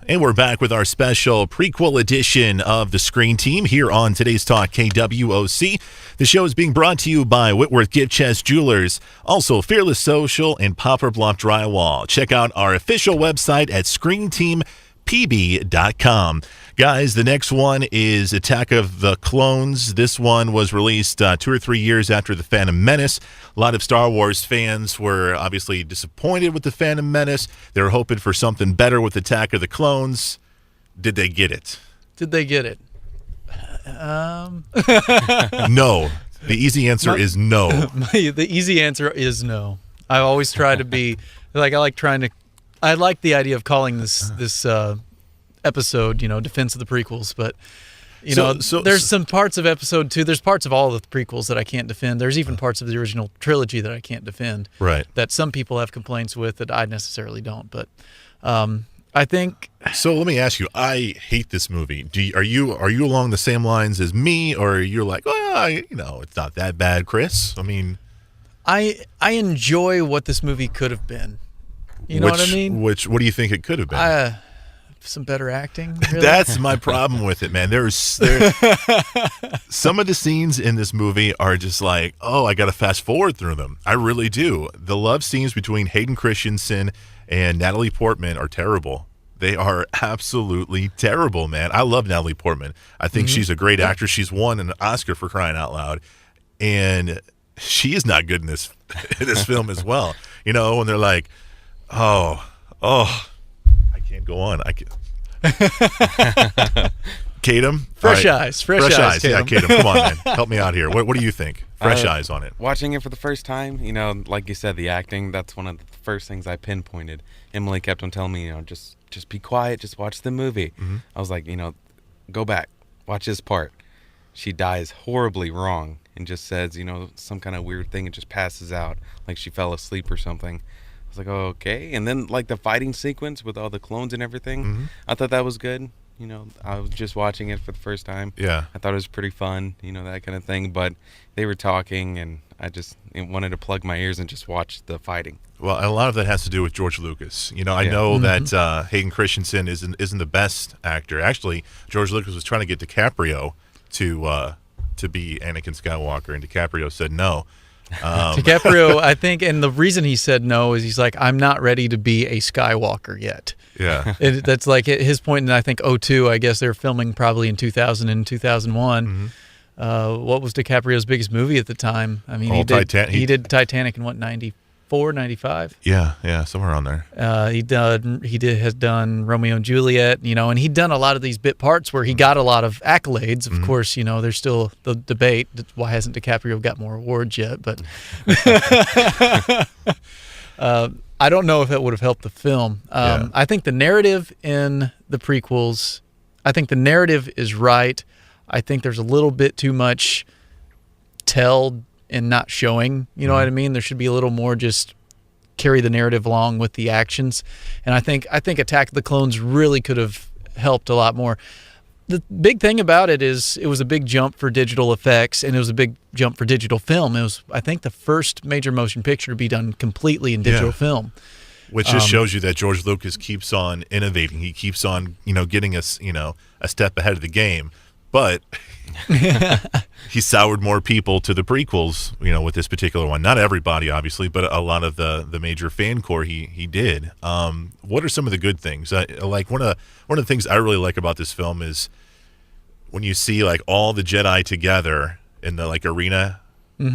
And we're back with our special prequel edition of the Screen Team here on today's Talk KWOC. The show is being brought to you by Whitworth Gift Chest Jewelers, also Fearless Social and Poplar Bluff Drywall. Check out our official website at ScreenTeamPB.com. Guys, the next one is Attack of the Clones. This one was released 2 or 3 years after The Phantom Menace. A lot of Star Wars fans were obviously disappointed with The Phantom Menace. They were hoping for something better with Attack of the Clones. Did they get it? Did they get it? No. The easy answer is no. The easy answer is no. I always try to be like I like the idea of calling this episode, Defense of the Prequels, but there's some parts of episode 2, there's parts of all of the prequels that I can't defend. There's even parts of the original trilogy that I can't defend. Right. That some people have complaints with that I necessarily don't, but I think. So let me ask you, I hate this movie. Are you along the same lines as me, or you're like, it's not that bad, Chris? I mean, I enjoy what this movie could have been. You know what I mean? What do you think it could have been? Some better acting. Really? That's my problem with it, man. There's some of the scenes in this movie are just like, I got to fast forward through them. I really do. The love scenes between Hayden Christensen and Natalie Portman are terrible. They are absolutely terrible, man. I love Natalie Portman. I think she's a great actress. She's won an Oscar for crying out loud, and she is not good in this film as well. When they're like, I can't go on. I can't. Kadam? Fresh eyes. Yeah, Kadam, come on, man. Help me out here. What do you think? Fresh eyes on it. Watching it for the first time, like you said, the acting, that's one of the first things I pinpointed. Emily kept on telling me, just be quiet, just watch the movie. Mm-hmm. I was like, go back, watch this part. She dies horribly wrong and just says, some kind of weird thing and just passes out, like she fell asleep or something. I was like, oh, okay. And then like the fighting sequence with all the clones and everything, I thought that was good. I was just watching it for the first time. Yeah. I thought it was pretty fun, that kind of thing. But they were talking, and I just wanted to plug my ears and just watch the fighting. Well, a lot of that has to do with George Lucas. I know that Hayden Christensen isn't the best actor. Actually, George Lucas was trying to get DiCaprio to be Anakin Skywalker, and DiCaprio said no. DiCaprio, I think, and the reason he said no is he's like, I'm not ready to be a Skywalker yet. Yeah. That's like at his point in, I think, 2002, I guess they were filming probably in 2000 and 2001. What was DiCaprio's biggest movie at the time? I mean, he did Titanic in, 94, 95? Yeah, somewhere around there. Has done Romeo and Juliet, and he'd done a lot of these bit parts where he got a lot of accolades. Of course, there's still the debate, why hasn't DiCaprio got more awards yet, but I don't know if it would have helped the film. I think the narrative in the prequels, I think the narrative is right. I think there's a little bit too much tell and not showing, you know what I mean? There should be a little more just carry the narrative along with the actions. And I think Attack of the Clones really could have helped a lot more. The big thing about it is it was a big jump for digital effects, and it was a big jump for digital film. It was, I think, the first major motion picture to be done completely in digital film. Which just shows you that George Lucas keeps on innovating. He keeps on, getting us, a step ahead of the game. But he soured more people to the prequels, with this particular one. Not everybody, obviously, but a lot of the major fan core he did. What are some of the good things? Like one of the things I really like about this film is when you see like all the Jedi together in the like arena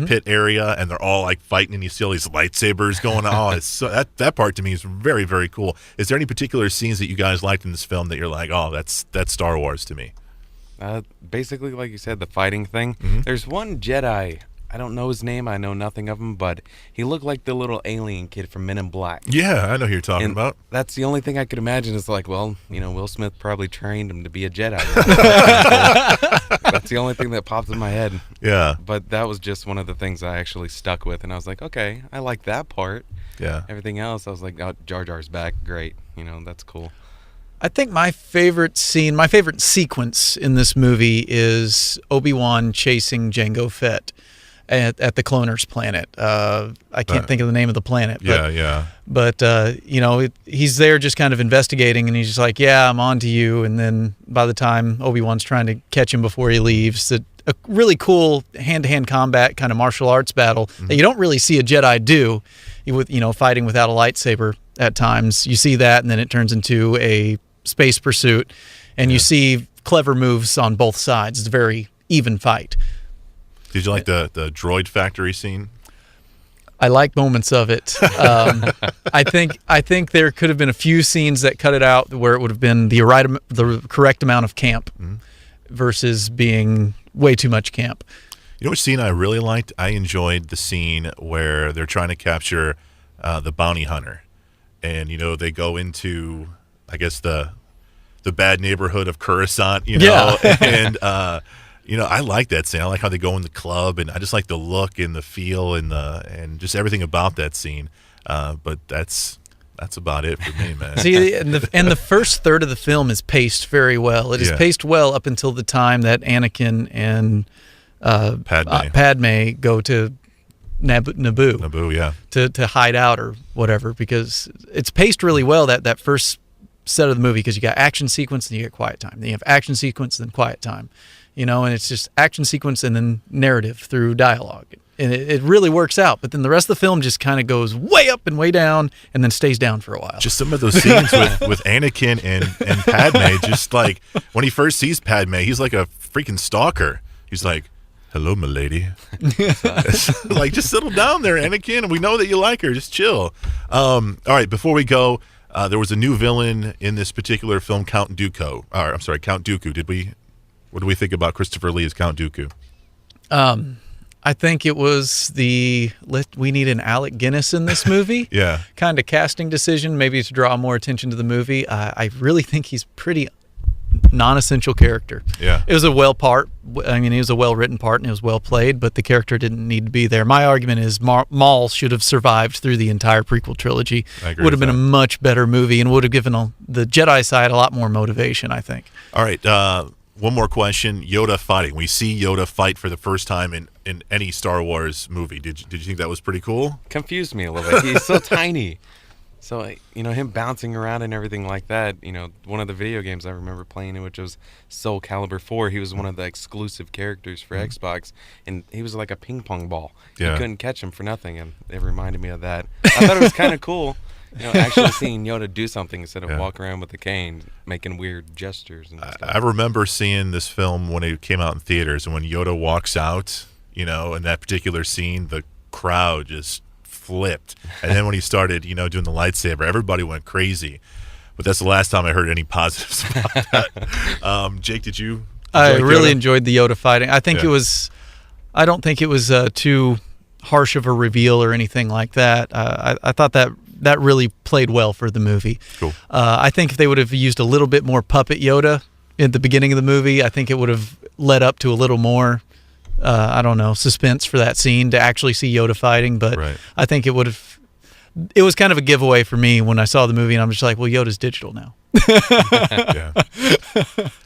pit area, and they're all like fighting, and you see all these lightsabers going on. It's that part to me is very, very cool. Is there any particular scenes that you guys liked in this film that you're like, oh, that's Star Wars to me? Basically, like you said, the fighting thing. There's one Jedi, I don't know his name, I know nothing of him, but he looked like the little alien kid from Men in Black. Yeah, I know who you're talking about. That's the only thing I could imagine is like, well, Will Smith probably trained him to be a Jedi. That's the only thing that pops in my head. Yeah. But that was just one of the things I actually stuck with, and I was like, okay, I like that part. Yeah. Everything else, I was like, oh, Jar Jar's back, great. That's cool. I think my favorite sequence in this movie is Obi-Wan chasing Jango Fett. at the cloner's planet. I can't think of the name of the planet. But he's there just kind of investigating, and he's just like, yeah, I'm on to you. And then by the time Obi-Wan's trying to catch him before he leaves, a really cool hand-to-hand combat kind of martial arts battle that you don't really see a Jedi do, fighting without a lightsaber at times. You see that, and then it turns into a space pursuit, and you see clever moves on both sides. It's a very even fight. Did you like the droid factory scene? I like moments of it. I think there could have been a few scenes that cut it out where it would have been the correct amount of camp versus being way too much camp. You know which scene I really liked? I enjoyed the scene where they're trying to capture the bounty hunter, and they go into, I guess, the bad neighborhood of Coruscant, and I like that scene. I like how they go in the club, and I just like the look and the feel and just everything about that scene. But that's about it for me, man. See, and the first third of the film is paced very well. It is paced well up until the time that Anakin and Padme go to Naboo. Naboo, yeah. To hide out or whatever, because it's paced really well, that first set of the movie, because you got action sequence and you get quiet time. Then you have action sequence and then quiet time. And it's just action sequence and then narrative through dialogue. And it really works out. But then the rest of the film just kind of goes way up and way down and then stays down for a while. Just some of those scenes with Anakin and Padme, just like when he first sees Padme, he's like a freaking stalker. He's like, hello, milady. Like, just settle down there, Anakin. We know that you like her. Just chill. All right, before we go, there was a new villain in this particular film, Count Dooku. Count Dooku. What do we think about Christopher Lee as Count Dooku? I think it was we need an Alec Guinness in this movie. Kind of casting decision, maybe to draw more attention to the movie. I really think he's pretty non-essential character. It was a he was a well-written part and it was well played, but the character didn't need to be there. My argument is Maul should have survived through the entire prequel trilogy. Would have been a much better movie and would have given the Jedi side a lot more motivation, I think. All right, one more question. Yoda fighting. We see Yoda fight for the first time in any Star Wars movie. Did you think that was pretty cool? Confused me a little bit. He's so tiny. So, him bouncing around and everything like that, one of the video games I remember playing, which was Soul Calibur 4, he was one of the exclusive characters for Xbox, and he was like a ping pong ball. You couldn't catch him for nothing, and it reminded me of that. I thought it was kind of cool, actually seeing Yoda do something instead of walk around with a cane, making weird gestures and stuff. I remember seeing this film when it came out in theaters, and when Yoda walks out, in that particular scene, the crowd just flipped. And then when he started, doing the lightsaber, everybody went crazy. But that's the last time I heard any positives about that. Jake, did you? I really enjoyed the Yoda fighting. I think I don't think it was too harsh of a reveal or anything like that. I thought that really played well for the movie. Cool. I think if they would have used a little bit more puppet Yoda at the beginning of the movie, I think it would have led up to a little more suspense for that scene to actually see Yoda fighting. But I think it was kind of a giveaway for me when I saw the movie, and I'm just like, well, Yoda's digital now.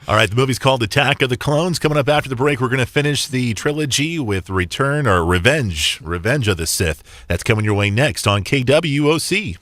All right, the movie's called Attack of the Clones. Coming up after the break, we're going to finish the trilogy with Revenge of the Sith. That's coming your way next on KWOC.